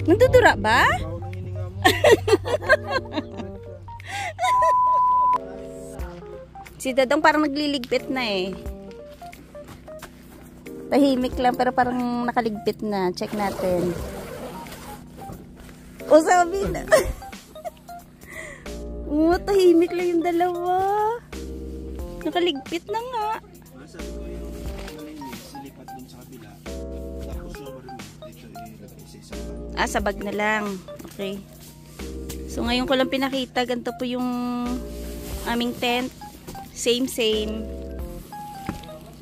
Nandudura ba? Si Dadong parang nagliligpit na eh. Tahimik lang pero parang nakaligpit na. Check natin. O sabi na. Oh, tahimik lang yung dalawa. Nakaligpit na nga. Sa bag na lang. Okay. So ngayon ko lang pinakita. Ganito po yung aming tent. Same.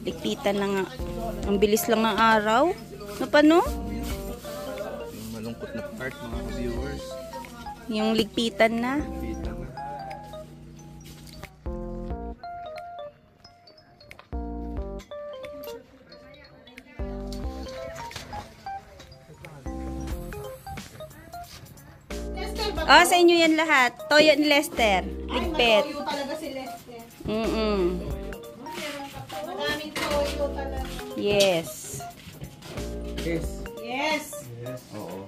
Ligpitan na nga. Ang bilis lang ng araw. Paano? Yung malungkot na part mga viewers. Yung ligpitan na. Sa inyo yan lahat. Toyo ni Lester. Ligpit. Toyo talaga si Lester. Maraming toyo talaga. Yes. Oo.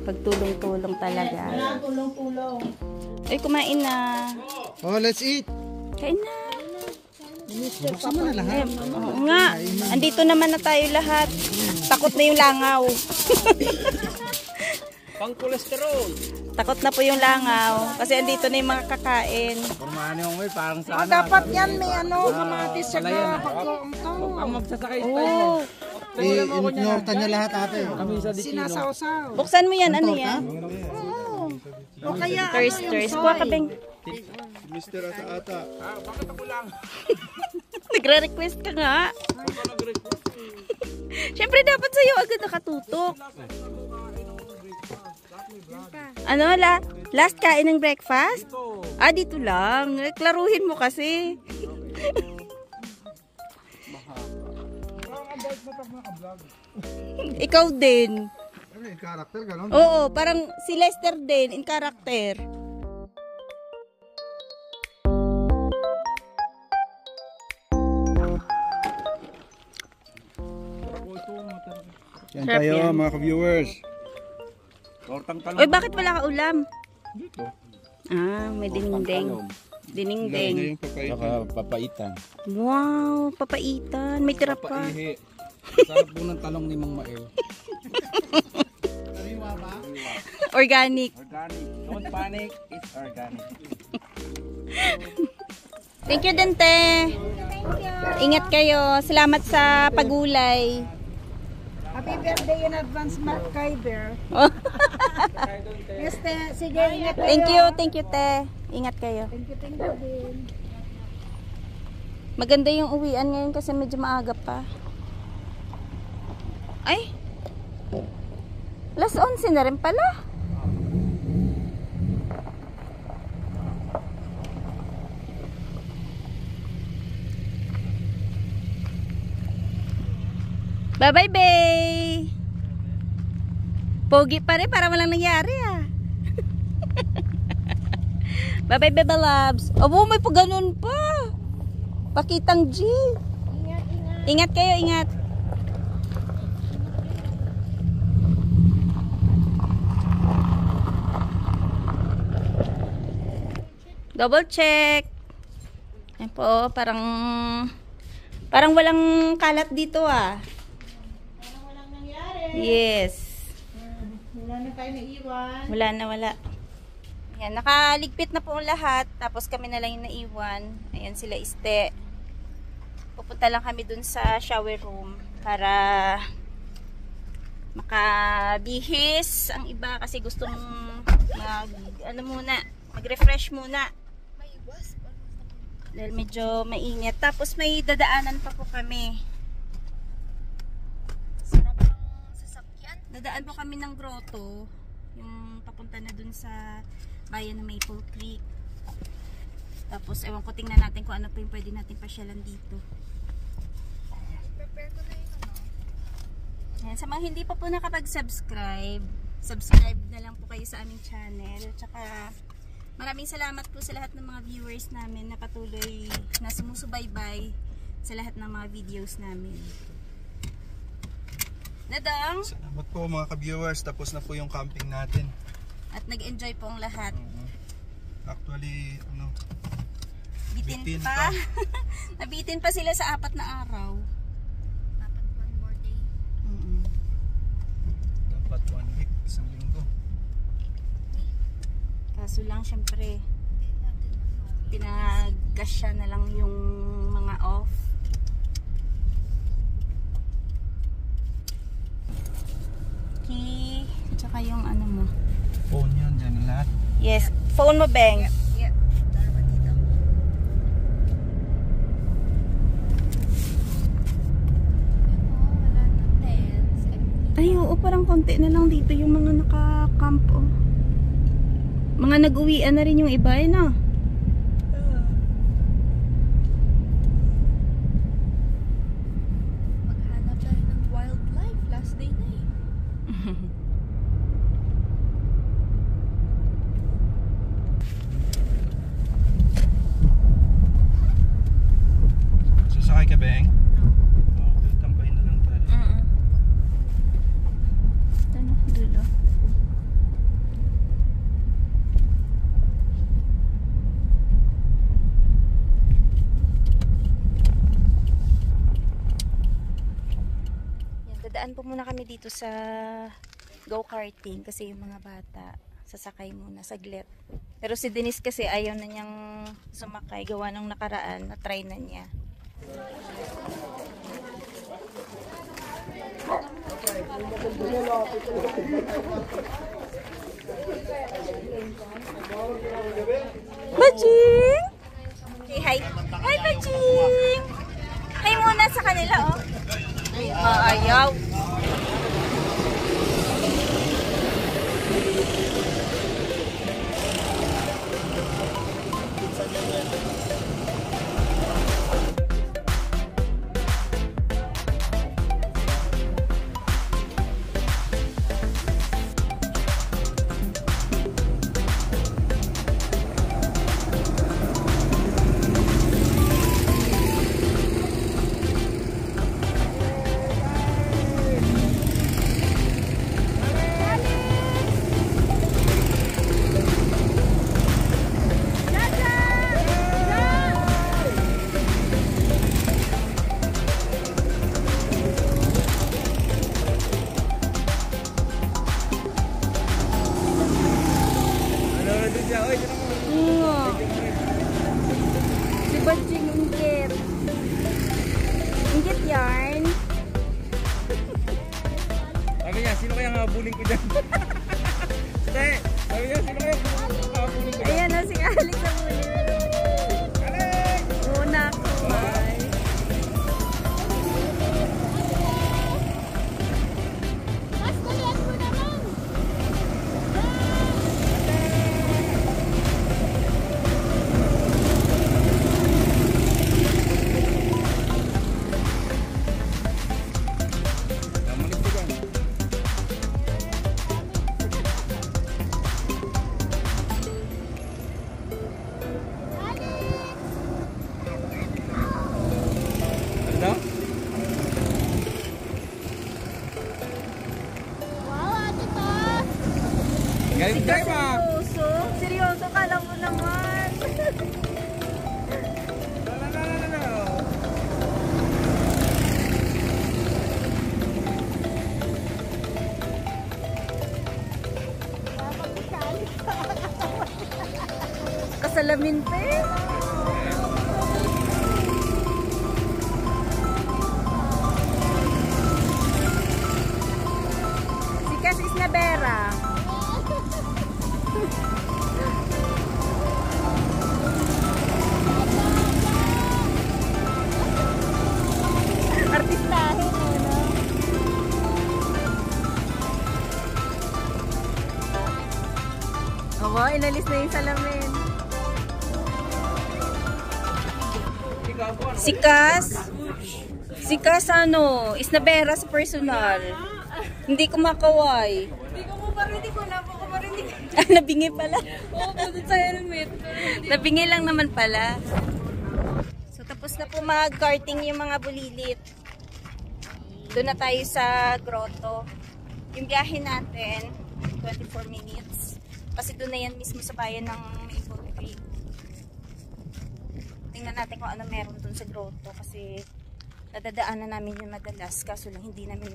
Pagtulong-tulong talaga. Walang tulong-tulong. Ay, kumain na. Oh, let's eat. Kain na. Buksan mo na lahat. Oo nga. Andito naman na tayo lahat. Takot na yung langaw. Pang kolesterol. Takot na po yung langaw. Kasi andito na yung mga kakain. Kumain yung may parang sana. Dapat yan may kamatis sa pagkauntaw. Ang magsasakay Oh. i-ignore niya lahat ate. Sinasawsaw. Buksan mo yan. Ano yan? O kaya Thirst. Kuha ka, Beng. Mr. Ata-ata. Bakit ako lang? Nagre-request ka nga. Siyempre dapat sa'yo agad nakatutok. Ano, last kain ng breakfast? Dito lang. Klaruhin mo kasi. Ikaw din. Ano yung character gano'n? Oo, parang si Lester din in character. Yan Sarap tayo yan. mga ka-viewers. Tortang talong. Uy, bakit wala ka ulam? Dito. May dinindeng. Dinindeng. yung papaitan. Saka papaitan. Wow, papaitan. May tira pa. Papaihi. Sarap po ng talong ni Mang Mael. Organic. Organic. Don't panic. It's organic. Thank you, Dente. Ingat kayo. Salamat sa pagulay. happy birthday in advance, Mark Kyber. Sige, ingat kayo. Thank you, Te. Ingat kayo. Thank you din. Maganda yung uwian ngayon kasi medyo maaga pa. Ay! Alas 11 na rin pala. Bye-bye, Bay! Pogi pa rin, para walang nangyari Bye-bye, Beba Labs. Abo, may paganon pa. Pakitang G. Ingat kayo, ingat. Double check. Ayan po, parang walang kalat dito Parang walang nangyari. Yes. Wala na tayo naiwan. Wala. Ayan, nakaligpit na po ang lahat. Tapos kami na lang yung naiwan. Ayan sila Iste. Pupunta lang kami dun sa shower room para makabihis ang iba kasi gustong mag-refresh muna. Dahil medyo mainit. Tapos may dadaanan pa po kami. Sarap ng sasakyan. Dadaan po kami ng grotto. Yung papunta na dun sa bayan ng Maple Creek. Tapos ewan ko, tingnan natin kung ano pa yung pwede natin pasyalan dito. Prepare ko na yung Ayan, sa mga hindi pa po nakapag-subscribe, subscribe na lang po kayo sa aming channel. Tsaka maraming salamat po sa lahat ng mga viewers namin na patuloy na sumusubaybay sa lahat ng mga videos namin. Dodang. Salamat po mga ka-viewers. Tapos na po yung camping natin. At nag-enjoy po ang lahat. Actually, ano, Bitin pa. Nabitin pa sila sa 4 na araw. Dapat one more day. dapat 1 week, isang linggo. Kaso lang syempre pinagasya na lang yung mga off. Key, tsaka yung ano mo. Phone yun, dyan lahat. Yes, phone mo, Beng. Yeah. Dalawa dito. Wala na tents. Ay, oo, parang konti na lang dito yung mga naka-camp, oh. Mga nag-uwian na rin yung iba, eh, no? Maghanap tayo ng wildlife. Last day na eh. Sasakay ka, Beng? Okay, tambay na lang tayo. Ano, dulo. Yan, dadaan po muna kami dito sa go-karting kasi yung mga bata sasakay muna saglit. Pero si Denise kasi ayaw na niyang sumakay gawa nung nakaraan na try na niya. Bajing! Okay, hi. Hi, Bajing! Hi muna sa kanila, oh. Ay, ayaw. Si Bajing inggit. Inggit yarn. Sabi niya, sino kaya habulin ko dyan? Sabi niya, sino kaya habulin ko dyan? Ayan na si Alex sa muli. Alex! Una ko. Bye. Namalit ko dyan. Ano daw? Galing tayo pa! Seryoso? Seryoso ka lang mo naman. No. Kasalamin pa eh. Si Cass is Navera. Artistahin eh, no? Oo, inalis na yung salamin. Si Cass ano, is Navera sa personal. Hindi kumakaway. Hindi ko mo marinig ko na po ko marinig. Nabingi pala. Oo, pagod sa helmet. Nabingi lang naman pala. So tapos na po mag-karting yung mga bulilit. Doon na tayo sa grotto. Yung biyahe natin, 24 minutes. Kasi doon na yan mismo sa bayan ng Maple Creek. Tingnan natin kung ano meron doon sa grotto. Kasi nadadaanan namin yung madalas. Kaso lang hindi namin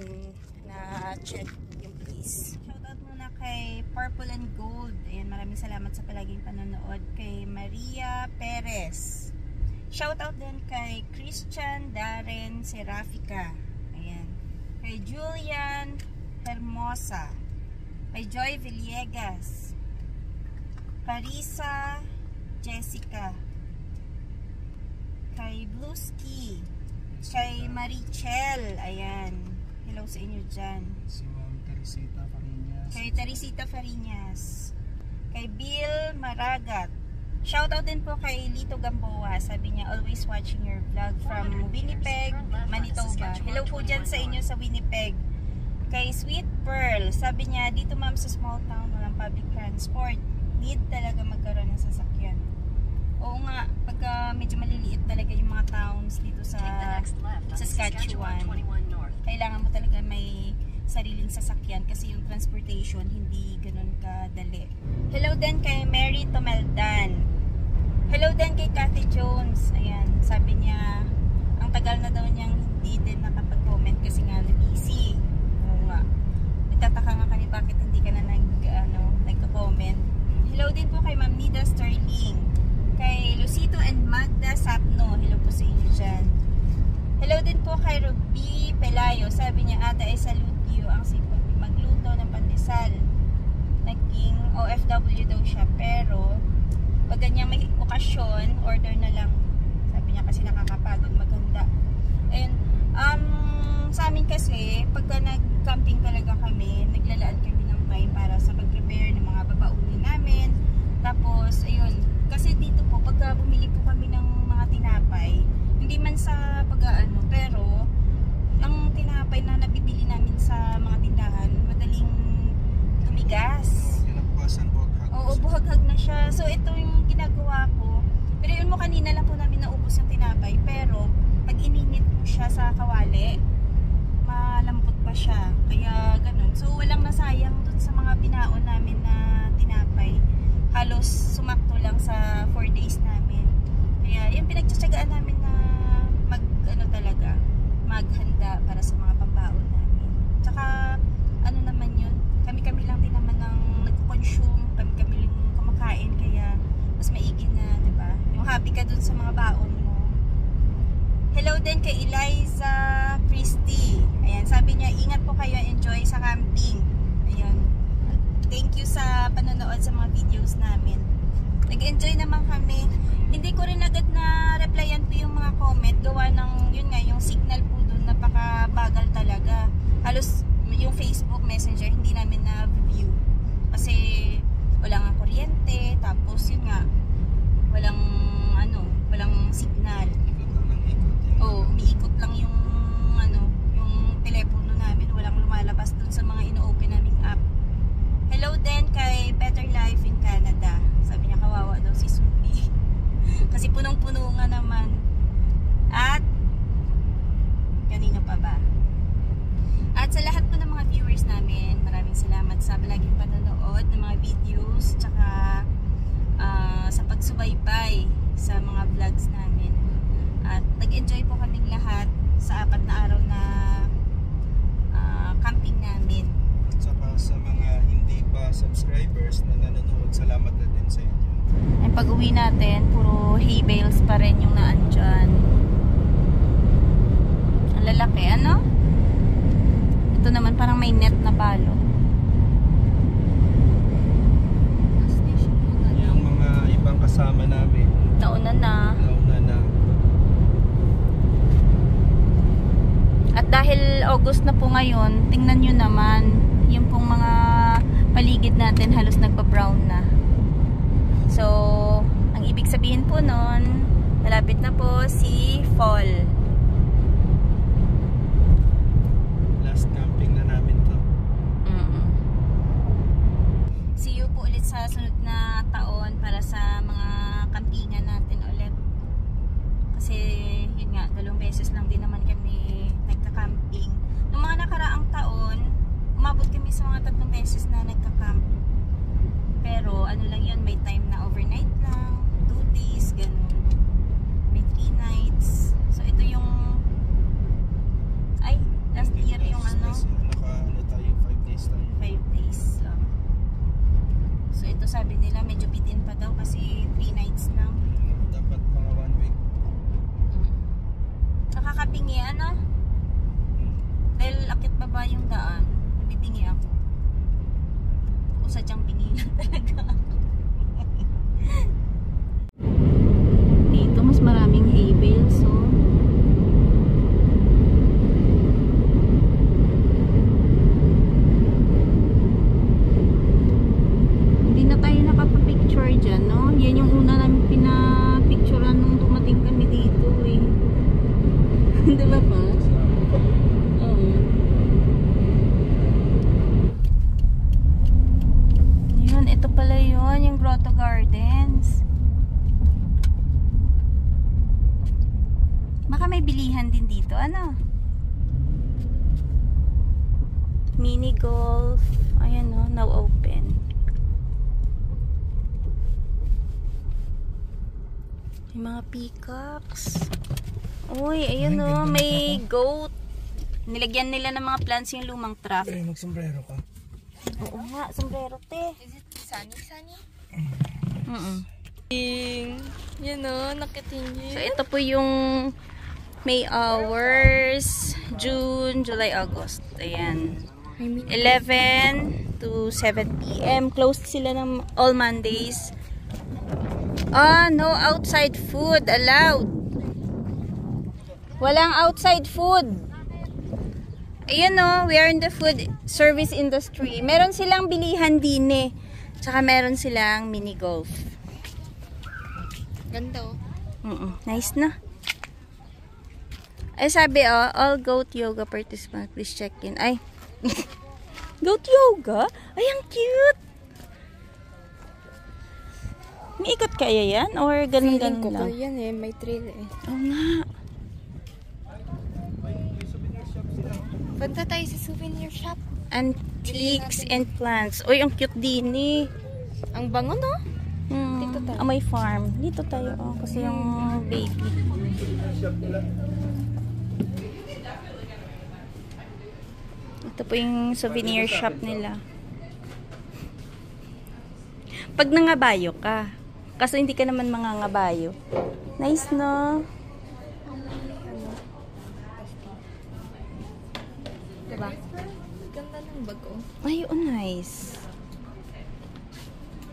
na-check yung place. Shoutout muna kay Purple and Gold. Ayan, maraming salamat sa palaging panonood. Kay Maria Perez. Shoutout din kay Christian Darren Serafica. Ayan. Kay Julian Hermosa. Kay Joy Villegas. Carissa Jessica. Kay Blueski. Kay Marichel. Ayan. Hello sa inyo dyan. Si Ma'am Teresita Fariñas. Kay Teresita Fariñas. Kay Bill Maragat. Shoutout din po kay Lito Gamboa. Sabi niya, always watching your vlog from Winnipeg, Manitoba. Hello po dyan sa inyo sa Winnipeg. Kay Sweet Pearl. Sabi niya, dito ma'am sa small town, walang public transport. Need talaga magkaroon ng sasakyan. Oo nga, pagka medyo maliliit talaga yung mga towns dito sa Saskatchewan, kailangan mo talaga may sariling sasakyan kasi yung transportation hindi ganun kadali. Hello din kay Mary Tomeldan. Hello din kay Cathy Jones. Ayan, sabi niya ang tagal na daw niyang hindi din nakapag-comment kasi nga busy. Oo nga. Nagtataka nga kami bakit hindi ka na nagko-comment. Hello din po kay Ma'am Nida Sterling. Kay Lucito and Magda Sapno. Hello po sa inyo dyan. Hello din po kay Ruby Pelayo. Sabi niya, ate, I salute you. Ang sipag magluto ng pandesal. Naging OFW daw siya. Pero, pag ganyan may okasyon, order na lang. Sabi niya kasi nakakapagod maganda. And, sa amin kasi, pagka nag-camping talaga kami, naglalaan kami ng time para sa pag-prepare ng mga babaunin namin. Tapos, ayun. Kasi dito po, pagka bumili po kami ng mga tinapay, hindi man sa pag-aano, pero ang tinapay na nabibili namin sa mga tindahan, madaling tumigas. Oo, buhaghag na siya. So, ito yung ginagawa ko. Pero yun mo, kanina lang po namin naubos yung tinapay. Pero, pag ininit mo siya sa kawali, malambot pa siya. Kaya, ganun. So, walang nasayang dun sa mga binaon namin na tinapay. Halos sumakto lang sa 4 days namin. Kaya, yung pinagtsatsagaan namin na maghanda para sa mga pambaon namin. Tsaka, ano naman yun, kami-kami lang din naman ng nag-consume, kami-kami lang kumakain, kaya mas maigi na, diba? Yung happy ka dun sa mga baon mo. Hello din kay Eliza Christie. Ayan, sabi niya, ingat po kayo, enjoy sa camping. Ayan. Thank you sa panonood sa mga videos namin. Nag-enjoy naman kami. Hindi ko rin agad na replyan po yung mga comment. Gawa ng, yun nga, yung signal po doon, napakabagal talaga. Halos yung Facebook Messenger, hindi namin na-view. Kasi wala nga kuryente, tapos yun nga, walang signal. Oo, umiikot lang yung, yung telepono namin. Walang lumalabas doon sa mga ino-open naming app. Hello din kay Better Life in Canada. Sabi niya, kawawa daw si Subi. Kasi punong-puno nga naman. At kanina pa ba? At sa lahat po ng mga viewers namin, maraming salamat sa palaging panonood ng mga videos, tsaka sa pagsubaybay sa mga vlogs namin. At nag-enjoy po kaming lahat sa 4 na araw na camping namin. At saka sa mga hindi pa subscribers na nanonood, salamat na din sa inyo. Ay, pag-uwi natin, puro hay bales pa rin yung naandyan. Ang lalaki, ano? Ito naman parang may net na palo. Yung mga ibang kasama namin, Nauna na. nauna na. At dahil August na po ngayon, tingnan nyo naman, yung pong mga paligid natin halos nagpa-brown na. So, ang ibig sabihin po nun, malapit na po si fall. Last camping na namin to. See you po ulit sa sunod na taon para sa mga campingan natin ulit. Kasi, yun nga, 2 beses lang din naman kami nagka-camping. Nung umabot kami sa mga 3 beses na nagka-camp. Pero ano lang yun, may time na overnight lang, 2 days, ganun. May 3 nights. So ito yung last year yung ano, Tayo, 5 days tayo. 5 days. So ito sabi nila medyo bitin pa daw kasi 3 nights lang. Dapat mga 1 week. Nakakapingi ano? Dahil akit baba yung daan, nabibingi ako. O sadyang pingi lang talaga ako. Dito mas maraming hay bales, so hindi na tayo nakapapicture dyan, no? Yan yung una namin pinapicturean nung dumating kami dito eh. Diba pa? Oo. Yun, ito pala yun, yung Grotto Gardens. Baka may bilihan din dito, ano? Mini golf. Ayan o, now open. Yung mga peacocks. Uy, ayun o, may goat. Nilagyan nila ng mga plants yung lumang truck. Ay, magsombrero ka. Oo nga, sombrero te. Is it sunny? Yan o, nakatingin. So ito po yung May hours, June, July, August. Ayan. 11 to 7 p.m. Closed sila ng all Mondays. No outside food allowed. Walang outside food. Ayan o, we are in the food service industry. Meron silang bilihan din eh. Tsaka meron silang mini golf. Ganda o. Nice na. Ay sabi all goat yoga participants please check in. Ay. Goat yoga? Ay ang cute. May ikot kaya yan? Or ganun-ganun lang? Feeling ko yan eh, may trail eh. Oo nga. Punta tayo sa souvenir shop. Antiques and plants. Uy, ang cute din eh. Ang bango no? Dito tayo. May farm. Dito tayo. Kasi yung baby. Ito po yung souvenir shop nila. Pag nangabayo ka. Kaso hindi ka naman mangangabayo. Nice no? Diba? Ganda ng bag oh. Ay, nice.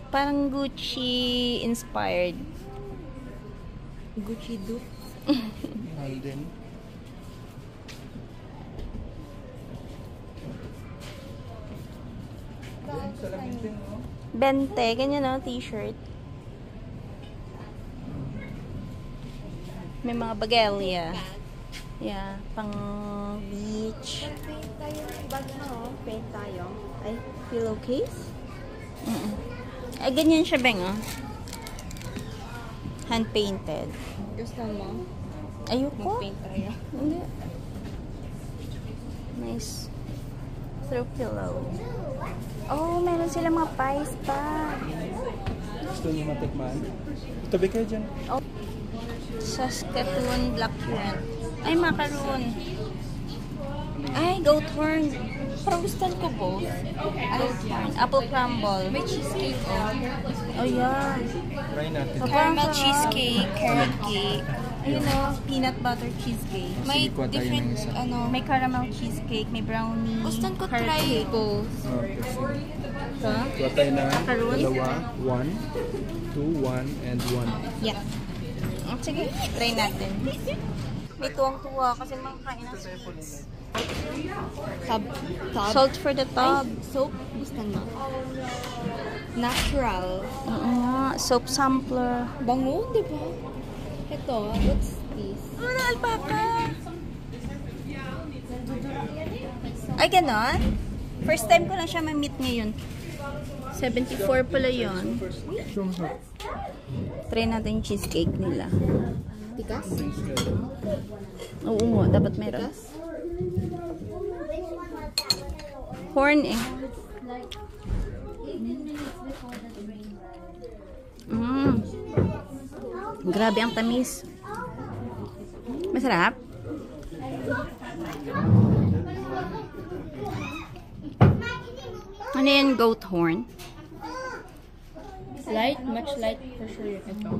Parang Gucci inspired. Gucci dupe. Mahal din. Bente, ganyan no, t-shirt. May mga bagelya. Yeah, pang beach. Paint tayo ng bag na oh. Paint tayo. Ay, pillowcase? Ay, ganyan siya, Beng, oh. Hand-painted. Gusto mo? Ayoko. Mag-paint tayo. Hindi. Nice. Throw pillow. Oh, meron sila mga pies pa. Gusto niyo matikman? Tabi kayo dyan. Oh. Saskatoon blackcurrant. Ay, macaroon. Ay, goat horn. Parang gustan ko both. Goat horn. Apple crumble. May cheesecake oh. Oh, yeah. Try natin. Caramel cheesecake, carrot cake. Ayun o, peanut butter cheesecake. May Sige, kuha tayo ng different isa. ano. May caramel cheesecake, may brownie, Gustan ko carrot try cake. both. Okay, sige. Ito? Kuha tayo na Macaroon? dalawa. 1, 2, 1, and 1. Yeah. Sige, try natin. May tuwang-tuwa kasi makakain ng sweets. Tub. Salt for the tub. Soap. Gusto mo? Natural. Oo nga, soap sampler. Bango, di ba? Ito, what's this? Ano, alpaca? Ay, ganon? First time ko lang siya ma-meet ngayon. 74 pala yun. Try natin yung cheesecake nila. Tigas? Oo nga, dapat meron. Tigas? Horn eh. Grabe ang tamis. Masarap? Ano yan? Goat horn? Light, much light for sure. Ito.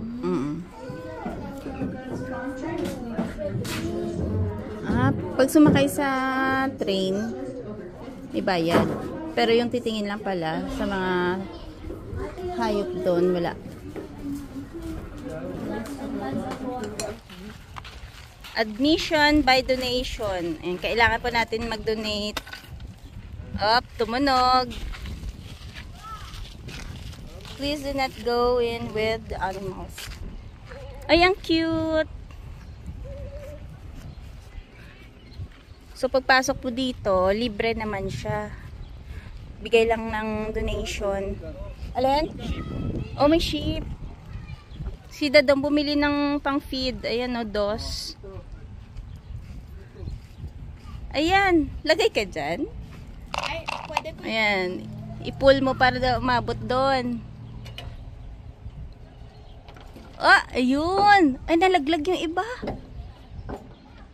Pag sumakay sa train, may bayad. Pero yung titingin lang pala sa mga hayop doon, wala. Admission by donation. Ayan, kailangan po natin mag-donate. Up, tumunog. Please do not go in with the animals. Ay, ang cute! So, pagpasok po dito, libre naman siya. Bigay lang ng donation. Alin? Oh, may sheep. Si Dadong bumili ng pang-feed. Ayan o, dos. Ayan. Lagay ka dyan. Ay, pwede po. Ayan. I-pull mo para umabot doon. Ah, ayun. Ay, nalaglag yung iba.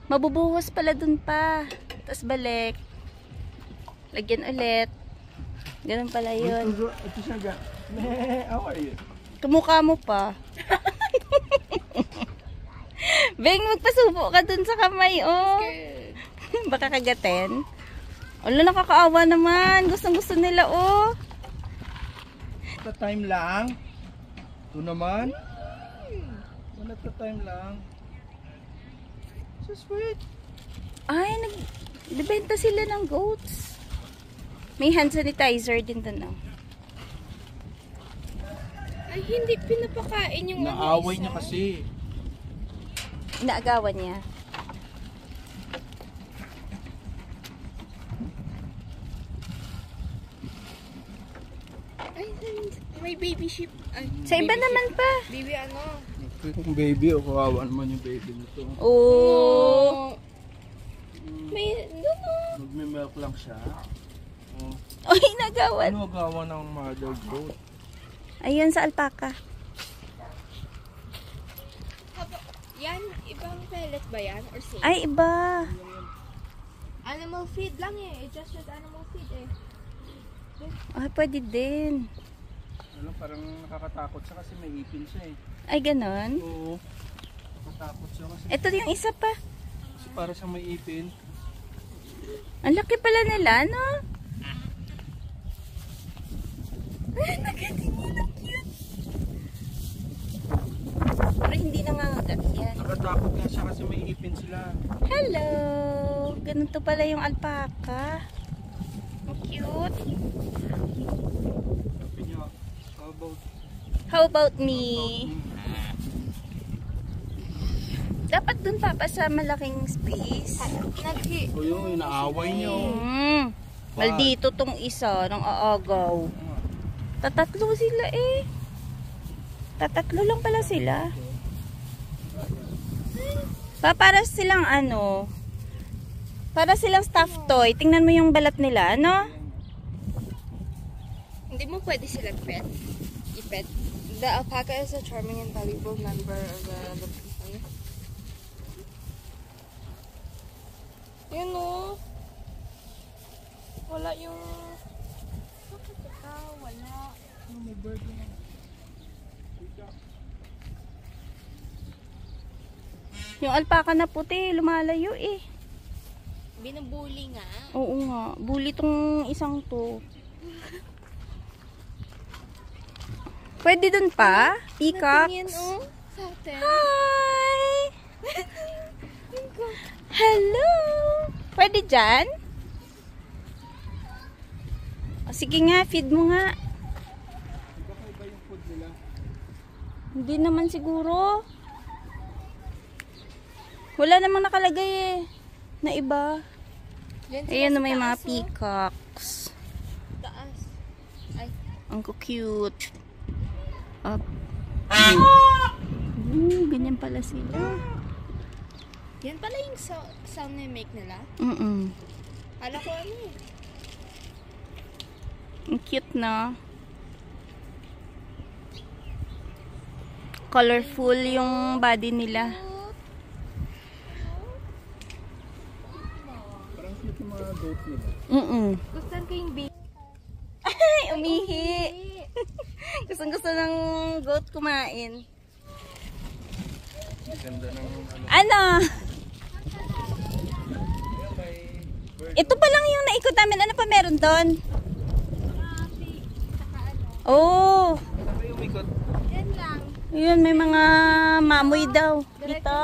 Mabubuhos pala dun pa. Tapos balik. Lagyan ulit. Ganun pala yun. How are you? Kamukha mo pa. Beng, magpasubo ka dun sa kamay, oh. Baka kagatin. Ala, nakakaawa naman. Gustong-gusto nila, oh. Sa time lang. Ito naman. Wala sa time lang. So sweet. Ay, nagbenta sila ng goats. May hand sanitizer din doon, oh. Ay, hindi pinapakain yung Naaway niya kasi. Inaagawan niya. Ay, may baby sheep. Ay, Sa iba naman pa. baby ano? Kung baby, o kawawa naman yung baby nito. Oh. May, ano? Magme-milk lang siya. Oh. Oh, inagawan. Ano agawa ng mother goat? Ayun sa alpaca. Yan, ibang pellet ba yan? Or same? Ay, iba. Animal feed lang eh. Just with animal feed eh. Ay, pwede din. Ano, parang nakakatakot siya kasi may ipin siya eh. Ay, ganon. Oo. Nakatakot siya kasi. Ito yung isa pa. Kasi para siyang may ipin. Ang laki pala nila, no? Ay, nakatingin. Ang cute. Pero hindi nangangagat yan. Nakatakot nga siya kasi may ipin sila. Hello! Ganito pala yung alpaca. Ang cute. Sabi niya, How about me? Dapat dun papa sa malaking space. O yun, inaaway niyo. Maldito tong isa ng aagaw. Tatatlo sila eh. Tatatlo lang pala sila. Para silang ano, para silang stuffed toy. Tingnan mo yung balat nila, ano? Hindi mo pwede sila pet. I-pet. The alpaca is a charming and valuable member of the people. Yun o. Wala yung... Bakit ito? Wala. May bird na. Yung alpaca na puti, lumalayo eh. Binubuli nga. Oo nga. Bully tong isang to. Pwede dun pa? Natingin Peacocks? o. Sa atin. Hi! Hello! Pwede dyan? O, sige nga, feed mo nga. Baka iba yung food nila. Hindi naman siguro. Wala namang nakalagay eh. Na iba. Yan sila Ayan sa na may mga taas, oh. peacocks. Taas. Ay. Ang cute. Up. Ganyan pala sila. Yan pala yung sound na make nila. Mm-mm. Hala ko ano eh. Ang cute na. Colorful yung body nila. Parang cute yung mga goat nila. Gusto ko yung baby. Ay, umihi. Gustong-gusto ng goat kumain. Ganda ng ano. Ano? Ito pa lang yung naikot namin. Ano pa meron doon? Oh. Ano yung umikot? Yun, may mga mamoy daw. Dito.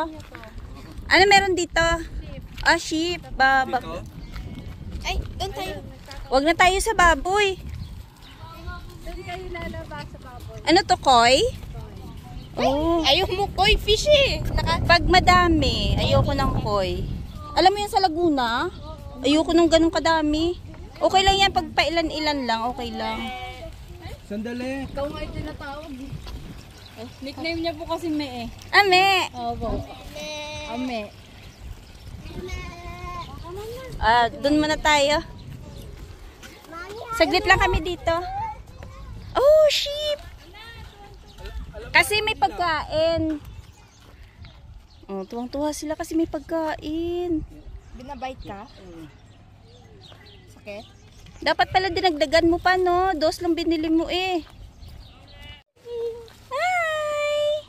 Ano meron dito? Ah, sheep. Dito? Ay, doon tayo. Wag na tayo sa baboy. Doon kayo lalabas sa baboy. Ano to, koi? Oh. Ayaw mo koi fish eh. Pag madami, ayoko ng koi. Alam mo yan sa Laguna? Ayoko nung ganun kadami. Okay lang yan, pag pailan-ilan lang, okay lang. Sandali. Ikaw nga yung tinatawag. Nickname niya po kasi Me eh. Ame! Opo. Ame. Dun muna tayo. Saglit lang kami dito. Oh, sheep! Kasi may pagkain. Oh, tuwang-tuwa sila kasi may pagkain. Binabite ka? Sakit? Dapat pala dinagdagan mo pa, no? 2 lang binili mo eh. Hi!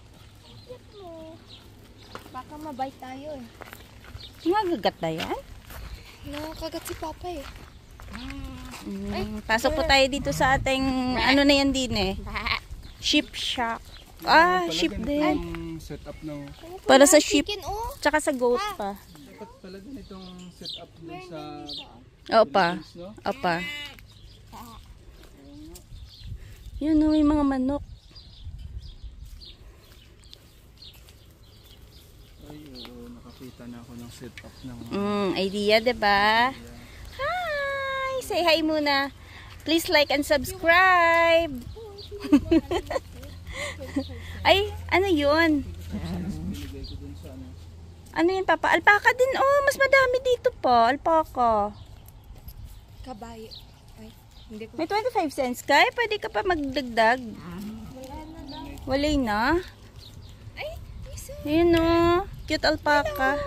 Baka mabite tayo eh. Nagagat na yan? Nakakagat si Papa eh. Pasok po tayo dito sa ating, ano na yan din eh. Sheep shack. Ah, sheep din. Yung setup ng... Para sa sheep, Chicken oh. tsaka sa goat pa. Dapat pala din itong setup dun sa... Opa. Philippines, no? Opa. Yun, may mga manok. Ay, oo, nakakita na ako ng setup ng... Idea, diba? Hi! Say hi muna. Please like and subscribe. Ay, ano yun? Binigay ko dun sa ano. Ano yun, Papa? Alpaca din. Oh, mas madami dito pa. Alpaca. Kabayo. Ay, hindi ko. May 25 cents ka? Eh, pwede ka pa magdagdag. Wala na. Ay, isa. Ayun o. Cute alpaca.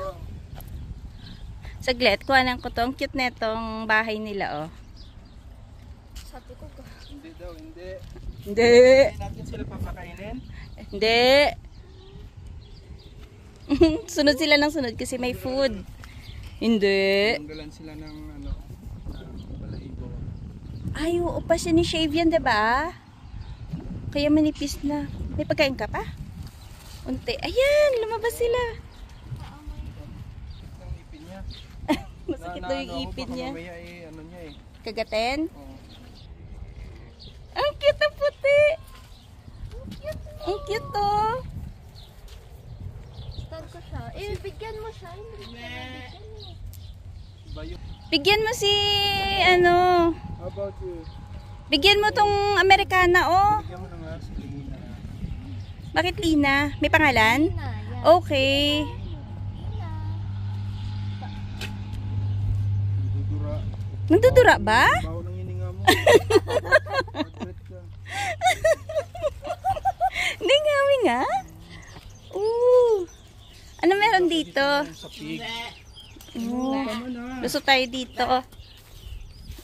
Saglit, kuhanan ko to. Ang cute na itong bahay nila, oh. Sabi ko ka. Hindi daw, hindi. Hindi. Hindi natin sila papakainin. Hindi. Sunod sila ng sunod kasi may food. Hindi. Tanggalan sila ng ano, balahibo. Ay, oo pa siya ni shave yan, diba? Kaya manipis na. May pagkain ka pa? Unti. Ayan, lumabas sila. Ang ipin niya. Masakit daw yung ipin niya. Mamaya ano niya eh. Kagatin? Oo. Ang cute na puti. Ang cute to. Start ko siya. Eh, bigyan mo siya. Bayo. Bigyan mo si, ano, How about you? bigyan mo tong Americana, oh. Bigyan mo na nga si Lina. Bakit Lina? May pangalan? Okay. Dudura. Nagdudura ba? Baho ng hininga mo. Heartbreak ka. Hindi nga, nga. Ooh. Ano meron dito? Sa pig. Oh. Tama na. Lusot tayo dito.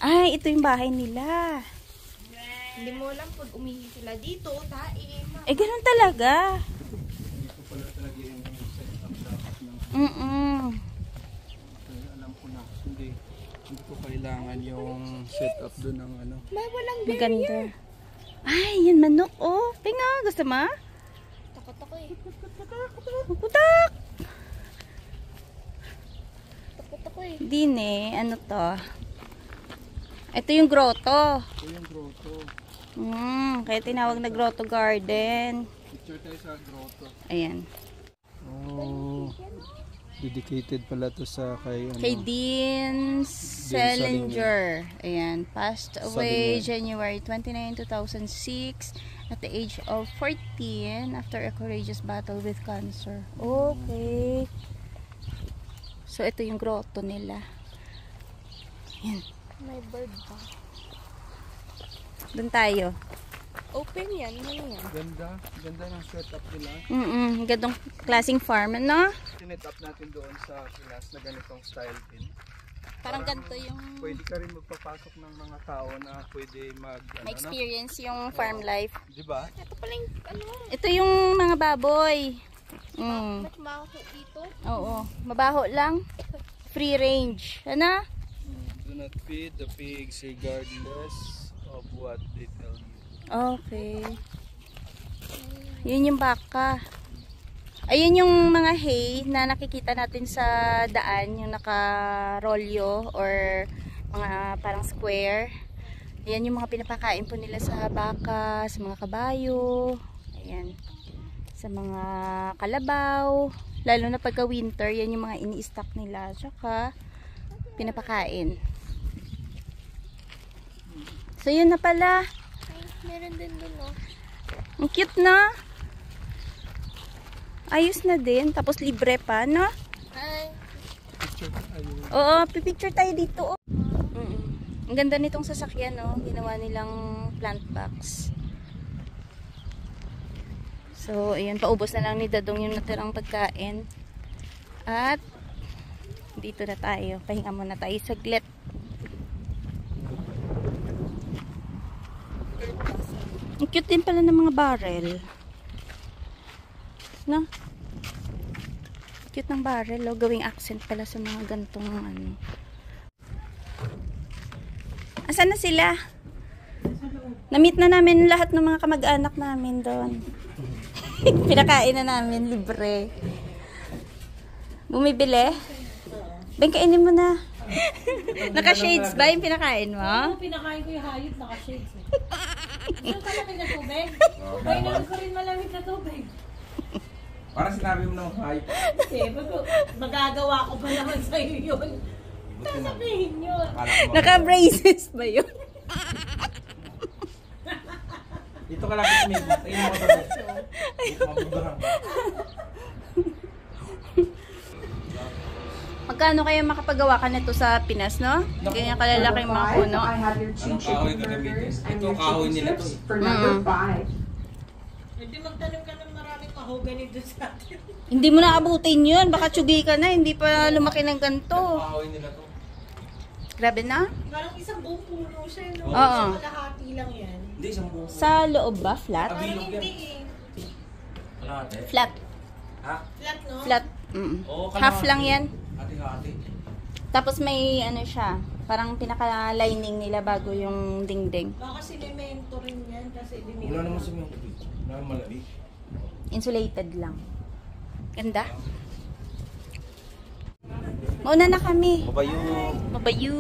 Ay, ito yung bahay nila. Hindi mo alam pag umihi sila dito, tae. Eh, ganun talaga. Ito pala talaga yung setup dapat ng... Kaya alam ko na. Hindi ko kailangan yung setup doon ng ano. May walang Maganda. Ay, yan manok, oh. Tinga, gusto mo? takot ako eh. Putak! Takot ako eh. Din eh, ano to? Ito yung grotto. Ito yung grotto. Kaya tinawag na grotto garden. Picture tayo sa grotto. Ayan. Oh, dedicated pala to sa kay ano. Kay Dean Selinger. Ayan. Passed away January 29, 2006 at the age of 14 after a courageous battle with cancer. Okay. So, ito yung grotto nila. Ayan. May bird pa. Doon tayo. Open yan. Ano yan? Ganda. Ganda ng setup nila. Gandong klaseng farm, ano? Sinet up natin doon sa Pinas na ganitong style din. Parang ganito yung Pwede ka rin magpapasok ng mga tao na pwede ma-experience yung farm life. Di ba? Ito pala yung ano. Ito yung mga baboy. Mas maho dito. Oo. Mabaho lang. Free range. Ano? Do not feed the pigs regardless of what they tell you. Okay. Yun yung baka. Ayun yung mga hay na nakikita natin sa daan, yung naka-rolyo or mga parang square. Ayan yung mga pinapakain po nila sa baka, sa mga kabayo, ayan, sa mga kalabaw. Lalo na pagka winter, yan yung mga ini-stock nila. Tsaka pinapakain. So yun na pala. Ay, meron din dun, oh. Ang cute na. Ayos na din. Tapos libre pa, no? Ay. Oo, pipicture tayo dito. Oh. Ang ganda nitong sasakyan, no? Ginawa nilang plant box. So, ayan. Paubos na lang ni Dadong yung natirang pagkain. At, dito na tayo. Pahinga muna tayo saglit. Ang cute din pala ng mga barrel. No? Cute ng barrel, oh. Gawing accent pala sa mga gantong ano. Asan na sila? Na-meet na namin lahat ng mga kamag-anak namin doon. Pinakain na namin, libre. Bumibili? Ben, kainin mo na. Naka-shades ba yung pinakain mo? Oo, pinakain ko yung hayop, naka-shades eh. Saan ka lamig na tubig? Kailangan ko rin malamig na tubig. Parang sinabi mo ng hype. Kasi magagawa ko pa naman sa'yo yun. Sasabihin yun. Naka-braces ba yun? Dito ka lang tumigil. Tingnan mo ito. Dito mabugahan. Magkano kaya makapagawa ka nito sa Pinas, no? Ganyan kalalaking mga puno. Anong kahoy gagamitin? Ito kahoy nila to. Hindi magtanong ka ng maraming mahogany doon sa atin. Hindi mo na abutin yun. Baka tsugi ka na. Hindi pa lumaki ng ganito. Kahoy nila to. Grabe na. Parang isang buong puno siya, no? Oo. Isang kalahati lang yan. Hindi, isang buong. Sa loob ba? Flat? Tabilog yan. Hindi eh. Kalahati. Flat. Ha? Flat, no? Flat. Oo, Half lang yan. Hati-hati. Tapos may ano siya. Parang pinaka-lining nila bago yung dingding. Baka sinemento rin yan kasi Wala dinito. naman sa mga tubig. Wala naman malamig. Insulated lang. Ganda. Mauna na kami. Mabayo. Mabayu.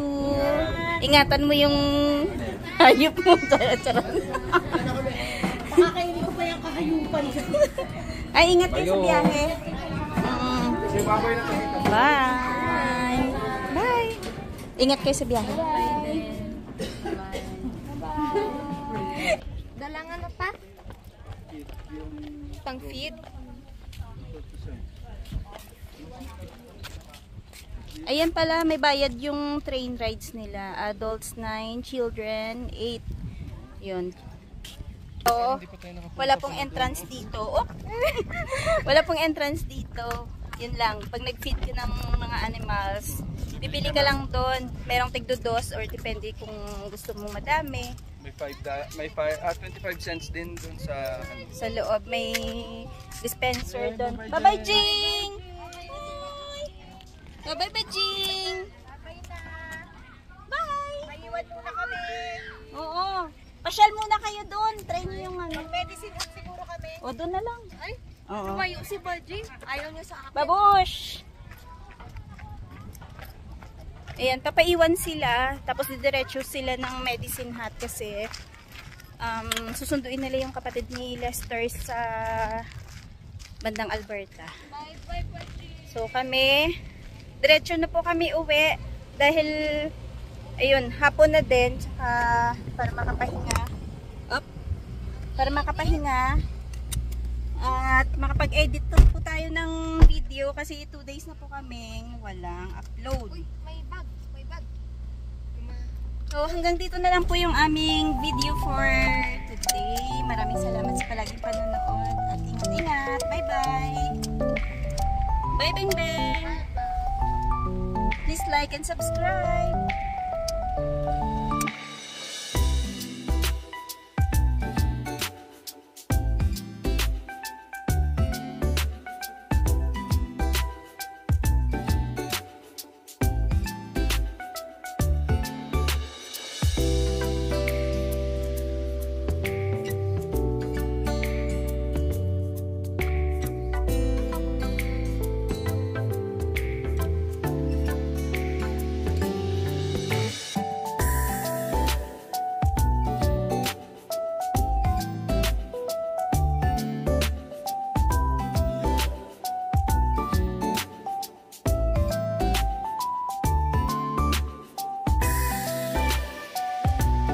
Ingatan mo yung hayop mo. Charot. Pakakainin ko pa yung kahayupan. Ay, ingat kayo sa Bayo. biyahe. Si baboy na to. Bye. Bye. Ingat kayo sa biyahe. Dalangan na pa? Pang-feed? Ayan pala, may bayad yung train rides nila. Adults 9, children 8. Yun. Oo. Wala pong entrance dito. Oh. Wala pong entrance dito. Yun lang. Pag nag-feed ka ng mga animals, bibili ka lang doon. Merong tigdo-dos or depende kung gusto mo madami. May 25 cents din dun sa Sa loob may dispenser doon. Bye-bye, Jing! Bye-bye, Jing! Bye! Maiwan muna kami. Oo. Pasyal muna kayo doon. Try nyo yung ano. Medicine siguro kami. O, doon na lang. Ay, Oo. tumayo si Baji. Ayaw niya sa akin. Babush! Ayan, papaiwan sila. Tapos didiretso sila ng medicine hat kasi susunduin nila yung kapatid ni Lester sa bandang Alberta. Bye-bye, Baji. So kami, diretso na po kami uwi dahil ayun, hapon na din tsaka para makapahinga. Para makapahinga at makapag-edit po tayo ng video kasi 2 days na po kaming walang upload. Uy, may bag. May bag. So hanggang dito na lang po yung aming video for today. Maraming salamat sa palaging panonood at ingat-ingat. Bye-bye! Bye, Beng Beng! Please like and subscribe!